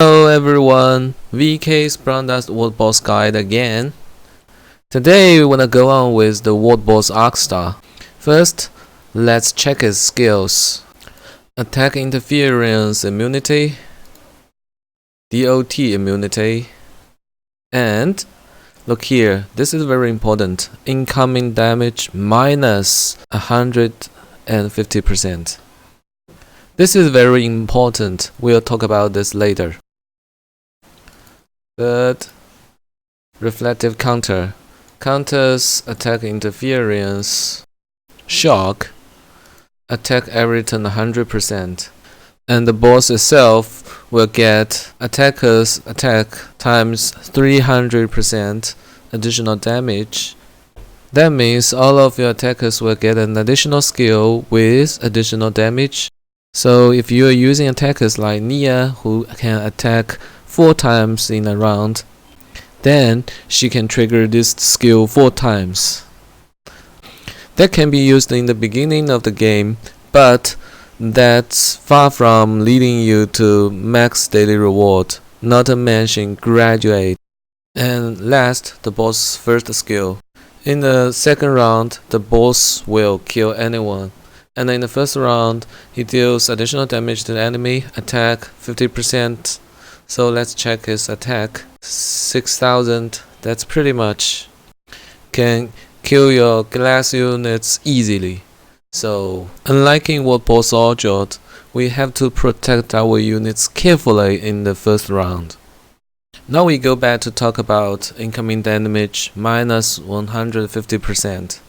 Hello everyone, VK's Brown Dust World Boss Guide again. Today we wanna go on with the World Boss Arcstar. First, let's check his skills. Attack Interference Immunity, DOT Immunity, and look here, this is very important. Incoming damage minus 150%. This is very important, we'll talk about this later. Third, reflective counter. Counters attack interference, shock, attack every turn 100%. And the boss itself will get attacker's attack times 300% additional damage. That means all of your attackers will get an additional skill with additional damage. So if you are using attackers like Nia, who can attack 4 times in a round, then she can trigger this skill 4 times. That can be used in the beginning of the game, but that's far from leading you to max daily reward, not to mention graduate. And last, the boss' first skill. In the second round, the boss will kill anyone. And in the first round, he deals additional damage to the enemy, attack 50%. So let's check his attack. 6,000, that's pretty much. Can kill your glass units easily. So, unlike in World Boss Orchard, we have to protect our units carefully in the first round. Now we go back to talk about incoming damage minus 150%.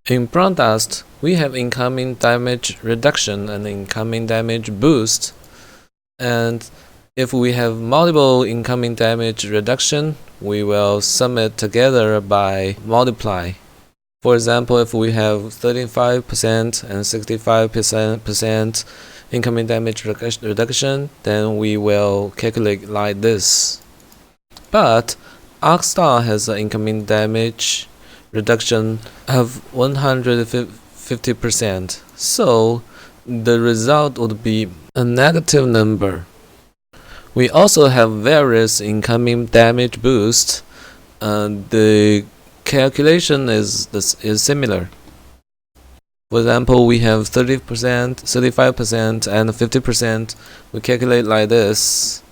In Brown Dust, we have incoming damage reduction and incoming damage boost. And if we have multiple incoming damage reduction, we will sum it together by multiply. For example, if we have 35% and 65% incoming damage reduction, then we will calculate like this. But Arcstar has an incoming damage reduction of 150%, so the result would be a negative number. We also have various incoming damage boosts. The calculation is similar. For example, we have 30%, 35%, and 50%. We calculate like this,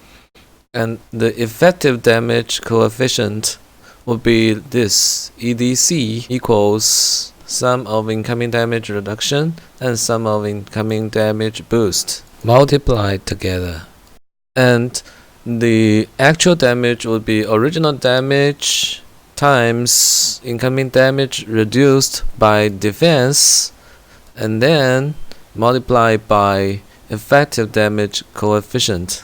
and the effective damage coefficient would be this: EDC equals sum of incoming damage reduction and sum of incoming damage boost multiplied together. And the actual damage would be original damage times incoming damage reduced by defense, and then multiplied by effective damage coefficient.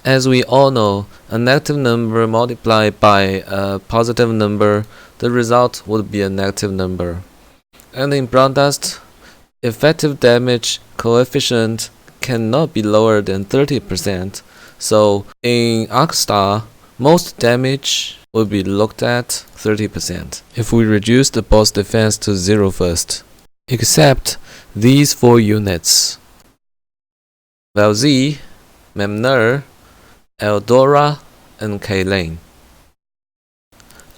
As we all know, a negative number multiplied by a positive number, the result would be a negative number. And in Brown Dust, effective damage coefficient cannot be lower than 30%. So in Arcstar, most damage would be looked at 30% if we reduce the boss defense to 0 first. Except these 4 units: Valzy, Memner, Eldora, and Kaylane.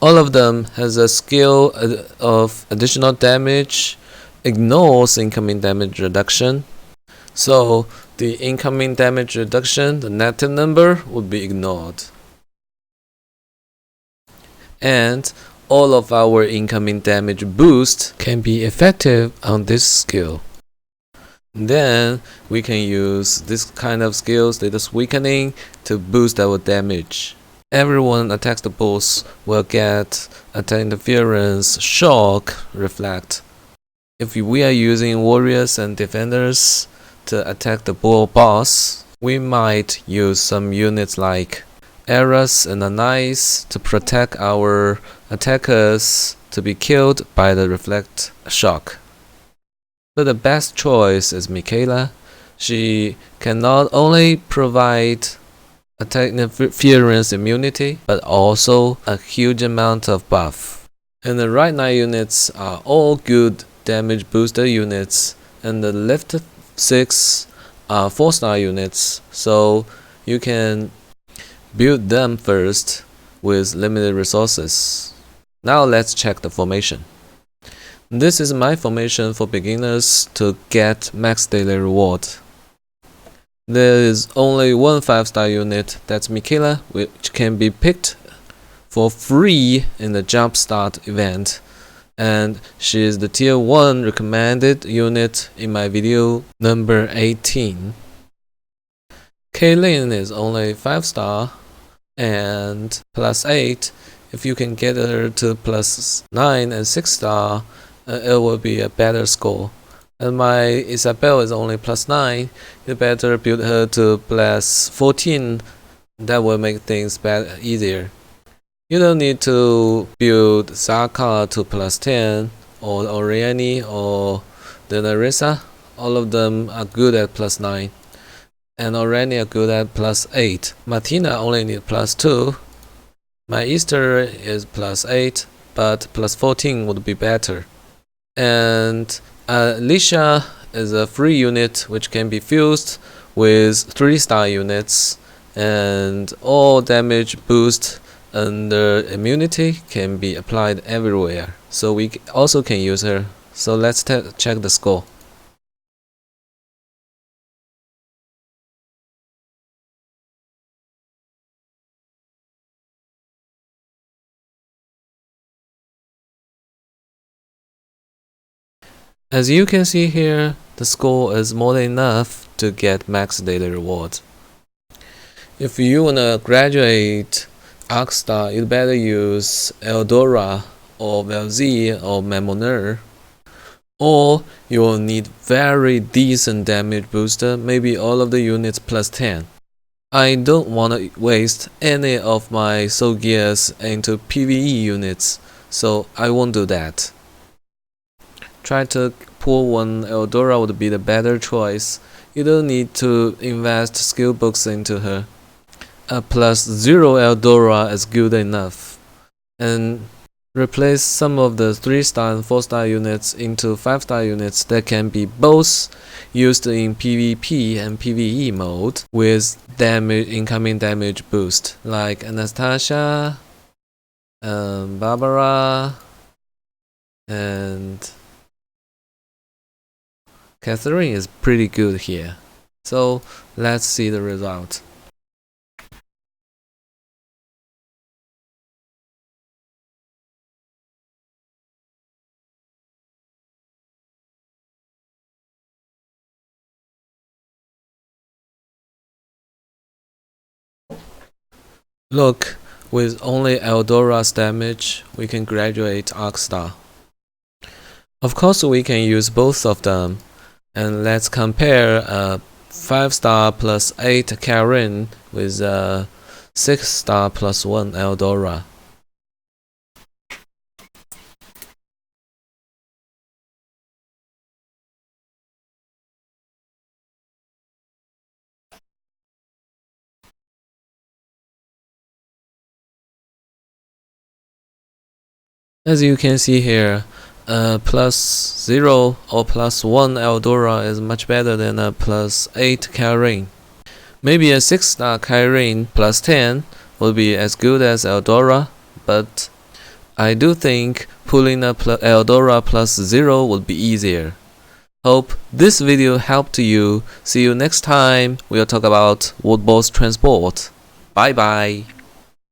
All of them has a skill of additional damage, ignores incoming damage reduction. So the incoming damage reduction, the negative number, would be ignored. And all of our incoming damage boost can be effective on this skill. Then we can use this kind of skills, status weakening, to boost our damage. Everyone attacks the boss will get attack interference, shock, reflect. If we are using warriors and defenders to attack the boss, we might use some units like Eras and Anais to protect our attackers to be killed by the reflect shock. But the best choice is Michaela. She can not only provide attack interference immunity, but also a huge amount of buff. And the right 9 units are all good damage booster units, and the left 6 are 4-star units, so you can build them first with limited resources. Now let's check the formation. This is my formation for beginners to get max daily reward. There is only one 5-star unit, that's Michaela, which can be picked for free in the Jumpstart event, and she is the tier 1 recommended unit in my video number 18. Kaylin is only 5-star and +8. If you can get her to +9 and 6-star, it will be a better score. And my Isabel is only +9. You better build her to +14. That will make things easier. You don't need to build Zaka to +10 or Oriani or the Narissa. All of them are good at +9. And Oriani are good at +8. Martina only needs +2. My Easter is +8, but +14 would be better. And Alicia is a free unit which can be fused with 3-star units, and all damage boost and immunity can be applied everywhere, so we also can use her. So let's check the score. As you can see here, the score is more than enough to get max daily reward. If you wanna graduate Arcstar, you'd better use Eldora or Velzy or Mamoner, or you will need very decent damage booster, maybe all of the units +10. I don't wanna waste any of my soul gears into PvE units, so I won't do that. Try to pull one Eldora would be the better choice. You don't need to invest skill books into her. A +0 Eldora is good enough. And replace some of the 3-star and 4-star units into 5-star units that can be both used in PvP and PvE mode with incoming damage boost, like Anastasia, Barbara, and Catherine is pretty good here. So let's see the result. Look, with only Eldora's damage, we can graduate Arcstar. Of course, we can use both of them. And let's compare a 5-star +8 Karen with a 6-star +1 Eldora. As you can see here, a +0 or +1 Eldora is much better than a +8 Karen. Maybe a 6-star Karen +10 would be as good as Eldora, but I do think pulling a Eldora +0 would be easier. Hope this video helped you. See you next time. We'll talk about World Boss Transport. Bye bye.